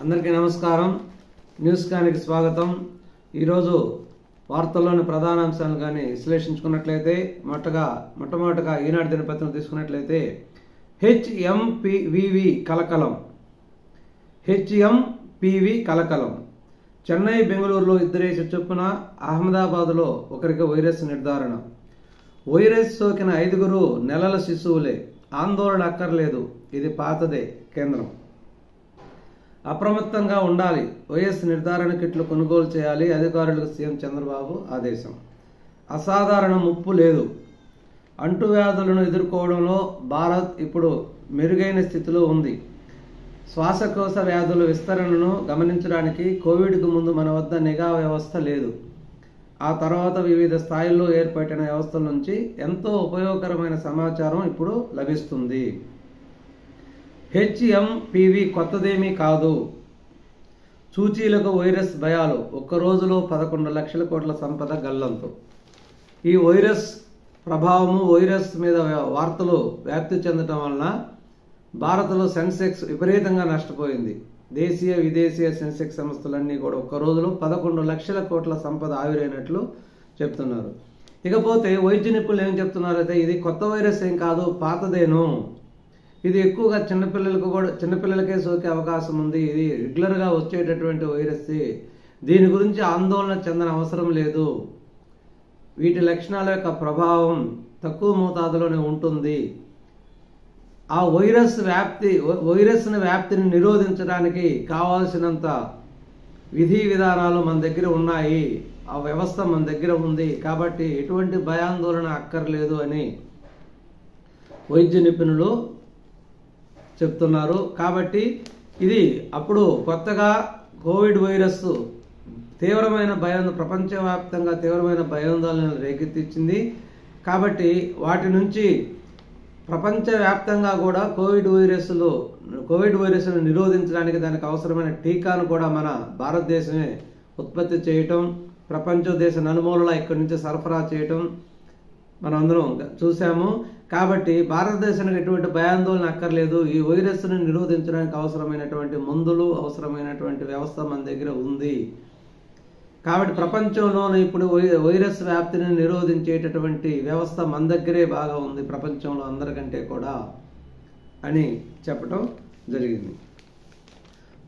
అందరికీ నమస్కారం. న్యూస్ కానికి స్వాగతం. ఈరోజు వార్తల్లోని ప్రధాన అంశాలను కానీ విశ్లేషించుకున్నట్లయితే మొట్టమొదటగా ఈనాడు దినపత్రికను తీసుకున్నట్లయితే హెచ్ఎంపివి కలకలం. చెన్నై, బెంగళూరులో ఇద్దరేసి చొప్పున, అహ్మదాబాద్లో ఒకరికి వైరస్ నిర్ధారణ. వైరస్ సోకిన 5 నెలల శిశువులే, ఆందోళన అక్కర్లేదు, ఇది పాతదే. కేంద్రం అప్రమత్తంగా ఉండాలి, వైఎస్ నిర్ధారణ కిట్లు కొనుగోలు చేయాలి, అధికారులకు సీఎం చంద్రబాబు ఆదేశం. అసాధారణ ముప్పు లేదు, అంటువ్యాధులను ఎదుర్కోవడంలో భారత్ ఇప్పుడు మెరుగైన స్థితిలో ఉంది. శ్వాసకోశ వ్యాధుల విస్తరణను గమనించడానికి కోవిడ్కు ముందు మన వద్ద నిఘా వ్యవస్థ లేదు. ఆ తర్వాత వివిధ స్థాయిల్లో ఏర్పడిన వ్యవస్థల నుంచి ఎంతో ఉపయోగకరమైన సమాచారం ఇప్పుడు లభిస్తుంది. హెచ్ఎంపివి కొత్తదేమీ కాదు. సూచీలకు వైరస్ భయాలు, ఒక్క రోజులో 11 లక్షల కోట్ల సంపద గల్లంతు. ఈ వైరస్ ప్రభావము, వైరస్ మీద వార్తలు వ్యాప్తి చెందడం వలన భారత్లో సెన్సెక్స్ విపరీతంగా నష్టపోయింది. దేశీయ విదేశీయ సెన్సెక్స్ సంస్థలన్నీ కూడా ఒక్క రోజులో 11 లక్షల కోట్ల సంపద ఆవిరైనట్లు చెప్తున్నారు. ఇకపోతే వైద్య నిపుణులు ఏం చెప్తున్నారైతే ఇది కొత్త వైరస్ ఏం కాదు, పాతదేను. ఇది ఎక్కువగా చిన్నపిల్లలకే సోకే అవకాశం ఉంది. ఇది రెగ్యులర్గా వచ్చేటటువంటి వైరస్. దీని గురించి ఆందోళన చెందన అవసరం లేదు. వీటి లక్షణాల యొక్క ప్రభావం తక్కువ మోతాదులోనే ఉంటుంది. ఆ వైరస్ని వ్యాప్తిని నిరోధించడానికి కావాల్సినంత విధి విధానాలు మన దగ్గర ఉన్నాయి. ఆ వ్యవస్థ మన దగ్గర ఉంది. కాబట్టి ఎటువంటి భయాందోళన అక్కర్లేదు అని వైద్య నిపుణులు చెప్తున్నారు. కాబట్టి ఇది అప్పుడు కొత్తగా కోవిడ్ వైరస్ తీవ్రమైన ప్రపంచవ్యాప్తంగా తీవ్రమైన భయాందోళనలు రేకెత్తించింది. కాబట్టి వాటి నుంచి ప్రపంచవ్యాప్తంగా కూడా కోవిడ్ వైరస్ను నిరోధించడానికి దానికి అవసరమైన టీకాను కూడా మన భారతదేశమే ఉత్పత్తి చేయటం, ప్రపంచ దేశ నలుమూలలా ఇక్కడి నుంచి సరఫరా చేయటం మనందరం చూసాము. కాబట్టి భారతదేశానికి ఎటువంటి భయాందోళన అక్కర్లేదు. ఈ వైరస్ను నిరోధించడానికి అవసరమైనటువంటి మందులు, అవసరమైనటువంటి వ్యవస్థ మన దగ్గర ఉంది. కాబట్టి ప్రపంచంలోనే ఇప్పుడు వైరస్ వ్యాప్తిని నిరోధించేటటువంటి వ్యవస్థ మన దగ్గరే బాగా ఉంది, ప్రపంచంలో అందరికంటే కూడా అని చెప్పడం జరిగింది.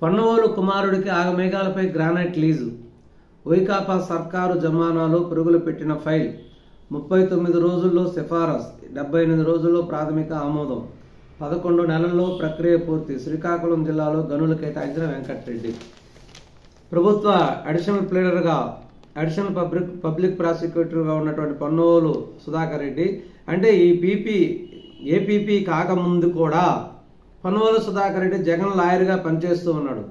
పన్నవోలు కుమారుడికి ఆగమేఘాలపై గ్రానైట్ లీజు. వైకాపా సర్కారు జమానాలో పురుగులు పెట్టిన ఫైల్. 39 రోజుల్లో సిఫారసు, 78 రోజుల్లో ప్రాథమిక ఆమోదం, 11 నెలల్లో ప్రక్రియ పూర్తి. శ్రీకాకుళం జిల్లాలో గనులు కేటాయించిన వెంకటరెడ్డి. ప్రభుత్వ అడిషనల్ పబ్లిక్ ప్రాసిక్యూటర్గా ఉన్నటువంటి పన్నోలు సుధాకర్ రెడ్డి, అంటే ఈ ఏపీపీ కాకముందు కూడా పన్నోలు సుధాకర్ రెడ్డి జగన్ లాయర్గా పనిచేస్తూ ఉన్నాడు.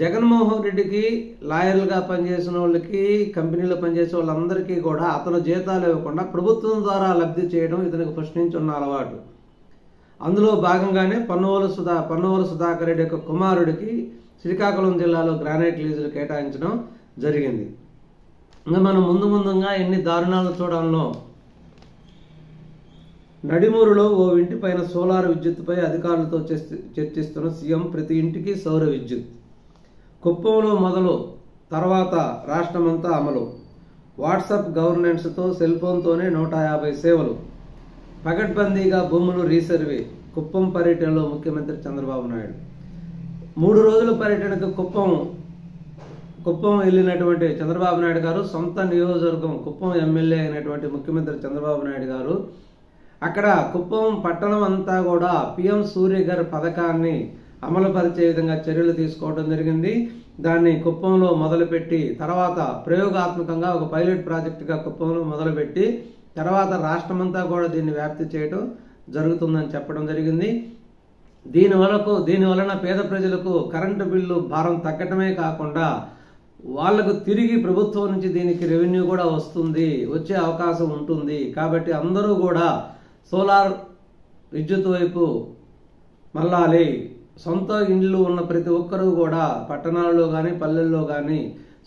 జగన్మోహన్ రెడ్డికి లాయర్లుగా పనిచేసిన వాళ్ళకి, కంపెనీలో పనిచేసే వాళ్ళందరికీ కూడా అతను జీతాలు ఇవ్వకుండా ప్రభుత్వం ద్వారా లబ్ధి చేయడం ఇతనికి ఫస్ట్ నుంచి ఉన్న అలవాటు. అందులో భాగంగానే పన్నవోలు సుధాకర్ రెడ్డి యొక్క కుమారుడికి శ్రీకాకుళం జిల్లాలో గ్రానైట్ లీజులు కేటాయించడం జరిగింది. ఇంకా మనం ముందుగా ఎన్ని దారుణాలు చూడాలనో. నడిమూరులో ఓ ఇంటి పైన సోలార్ విద్యుత్పై అధికారులతో చర్చిస్తున్న సీఎం. ప్రతి ఇంటికి సౌర విద్యుత్. కుప్పంలో మొదలు, తర్వాత రాష్ట్రమంతా అమలు. వాట్సాప్ గవర్నెన్స్తో సెల్ ఫోన్తోనే 150 సేవలు. పకడ్బందీగా భూములు రీసర్వే. కుప్పం పర్యటనలో ముఖ్యమంత్రి చంద్రబాబు నాయుడు. 3 రోజుల పర్యటనకు కుప్పం వెళ్ళినటువంటి చంద్రబాబు నాయుడు గారు, సొంత నియోజకవర్గం కుప్పం ఎమ్మెల్యే అయినటువంటి ముఖ్యమంత్రి చంద్రబాబు నాయుడు గారు అక్కడ కుప్పం పట్టణం అంతా కూడా పిఎం సూర్యఘర్ పథకాన్ని అమలుపరిచే విధంగా చర్యలు తీసుకోవడం జరిగింది. దాన్ని కుప్పంలో మొదలుపెట్టి, తర్వాత ప్రయోగాత్మకంగా ఒక పైలట్ ప్రాజెక్టుగా కుప్పంలో మొదలుపెట్టి, తర్వాత రాష్ట్రమంతా కూడా దీన్ని వ్యాప్తి చేయడం జరుగుతుందని చెప్పడం జరిగింది. దీని వలన పేద ప్రజలకు కరెంటు బిల్లు భారం తగ్గటమే కాకుండా వాళ్లకు తిరిగి ప్రభుత్వం నుంచి దీనికి రెవెన్యూ కూడా వచ్చే అవకాశం ఉంటుంది. కాబట్టి అందరూ కూడా సోలార్ విద్యుత్ వైపు మళ్ళాలి. సొంత ఇండ్లు ఉన్న ప్రతి ఒక్కరూ కూడా పట్టణాల్లో కానీ పల్లెల్లో కానీ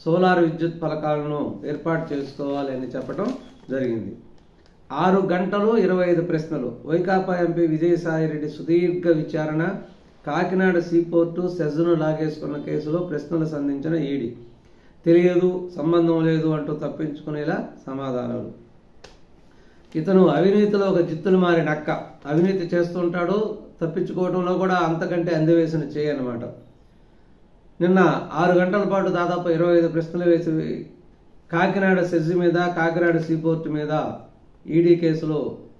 సోలార్ విద్యుత్ పథకాలను ఏర్పాటు చేసుకోవాలి అని చెప్పడం జరిగింది. 6 గంటలు 25 ప్రశ్నలు. వైకాపా ఎంపీ విజయసాయిరెడ్డి సుదీర్ఘ విచారణ. కాకినాడ సీపోర్టు సెజ్ను లాగేసుకున్న కేసులో ప్రశ్నలు సంధించిన ఈడీ. తెలియదు, సంబంధం లేదు అంటూ తప్పించుకునేలా సమాధానాలు. ఇతను అవినీతిలో ఒక జిత్తులు మారి నక్క. అవినీతి చేస్తుంటాడు, తప్పించుకోవడంలో కూడా అంతకంటే అందివేసిన చేయనమాట. నిన్న 6 గంటల పాటు దాదాపు 25 ప్రశ్నలు వేసి కాకినాడ సెజ్ మీద, కాకినాడ సీపోర్టు మీద ఈడీ కేసులో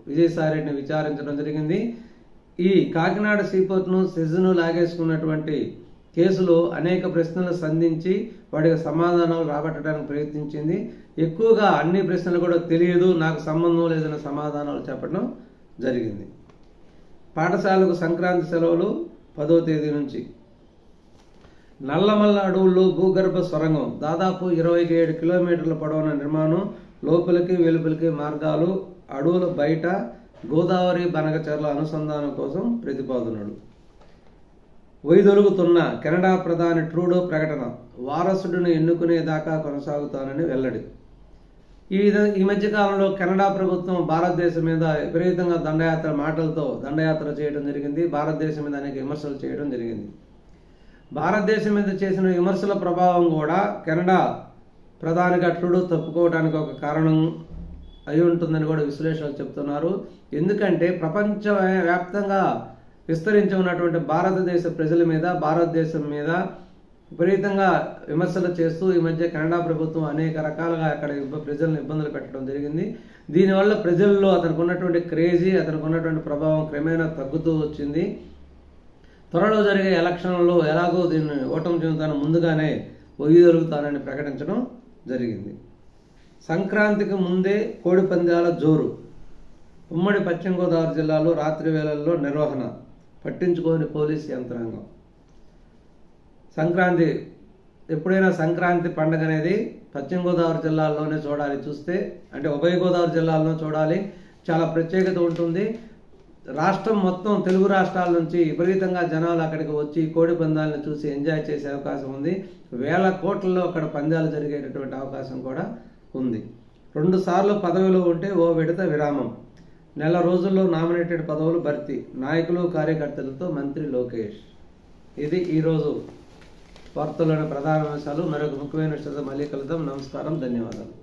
విజయసాయిరెడ్డిని విచారించడం జరిగింది. ఈ కాకినాడ సీపోర్టును, సెజ్ను లాగేసుకున్నటువంటి కేసులో అనేక ప్రశ్నలు సంధించి వాటికి సమాధానాలు రాబట్టడానికి ప్రయత్నించింది. ఎక్కువగా అన్ని ప్రశ్నలు కూడా తెలియదు, నాకు సంబంధం లేదన్న సమాధానాలు చెప్పడం జరిగింది. పాఠశాలకు సంక్రాంతి సెలవులు 10వ తేదీ నుంచి. నల్లమల్ల అడవుల్లో భూగర్భ సొరంగం దాదాపు 27 కిలోమీటర్ల పొడవున నిర్మాణం. లోపలికి వెలుపలికి మార్గాలు. అడవుల బయట గోదావరి బనకచెర్ల అనుసంధానం కోసం ప్రతిపాదనలు. వైదొలుగుతున్న కెనడా ప్రధాని ట్రూడో ప్రకటన. వారసుడిని ఎన్నుకునేదాకా కొనసాగుతానని వెల్లడి. ఈ మధ్యకాలంలో కెనడా ప్రభుత్వం భారతదేశం మీద విపరీతంగా మాటలతో దండయాత్ర చేయడం జరిగింది. భారతదేశం మీద అనేక విమర్శలు చేయడం జరిగింది. భారతదేశం మీద చేసిన విమర్శల ప్రభావం కూడా కెనడా ప్రధానిగా ట్రూడో తప్పుకోవడానికి ఒక కారణం అయి ఉంటుందని కూడా విశ్లేషకులు చెప్తున్నారు. ఎందుకంటే ప్రపంచ వ్యాప్తంగా విస్తరించి ఉన్నటువంటి భారతదేశ ప్రజల మీద, భారతదేశం మీద విపరీతంగా విమర్శలు చేస్తూ ఈ మధ్య కెనడా ప్రభుత్వం అనేక రకాలుగా అక్కడ ప్రజలను ఇబ్బందులు పెట్టడం జరిగింది. దీనివల్ల ప్రజల్లో అతనికి ఉన్నటువంటి క్రేజీ, అతనికి ఉన్నటువంటి ప్రభావం క్రమేణా తగ్గుతూ వచ్చింది. త్వరలో జరిగే ఎలక్షన్లలో ఎలాగో దీన్ని ఓటమి చెందుతాను ముందుగానే వైదొలుగుతానని ప్రకటించడం జరిగింది. సంక్రాంతికి ముందే కోడి పందాల జోరు. ఉమ్మడి పశ్చిమ గోదావరి జిల్లాలో రాత్రి వేళల్లో నిర్వహణ. పట్టించుకోని పోలీస్ యంత్రాంగం. సంక్రాంతి ఎప్పుడైనా సంక్రాంతి పండుగ అనేది పశ్చిమ గోదావరి జిల్లాల్లోనే చూడాలి. చూస్తే అంటే ఉభయ గోదావరి జిల్లాల్లో చూడాలి. చాలా ప్రత్యేకత ఉంటుంది. రాష్ట్రం మొత్తం, తెలుగు రాష్ట్రాల నుంచి విపరీతంగా జనాలు అక్కడికి వచ్చి కోడి పందాలను చూసి ఎంజాయ్ చేసే అవకాశం ఉంది. వేల కోట్లలో అక్కడ పందాలు జరిగేటటువంటి అవకాశం కూడా ఉంది. 2 సార్లు పదవిలో ఉంటే ఓ విడత విరామం. నెల రోజుల్లో నామినేటెడ్ పదవులు భర్తీ. నాయకులు, కార్యకర్తలతో మంత్రి లోకేష్. ఇది ఈరోజు వార్తల్లోని ప్రధాన అంశాలు. మరొక ముఖ్యమైన విషయంతో మళ్ళీ కలుద్దాం. నమస్కారం, ధన్యవాదాలు.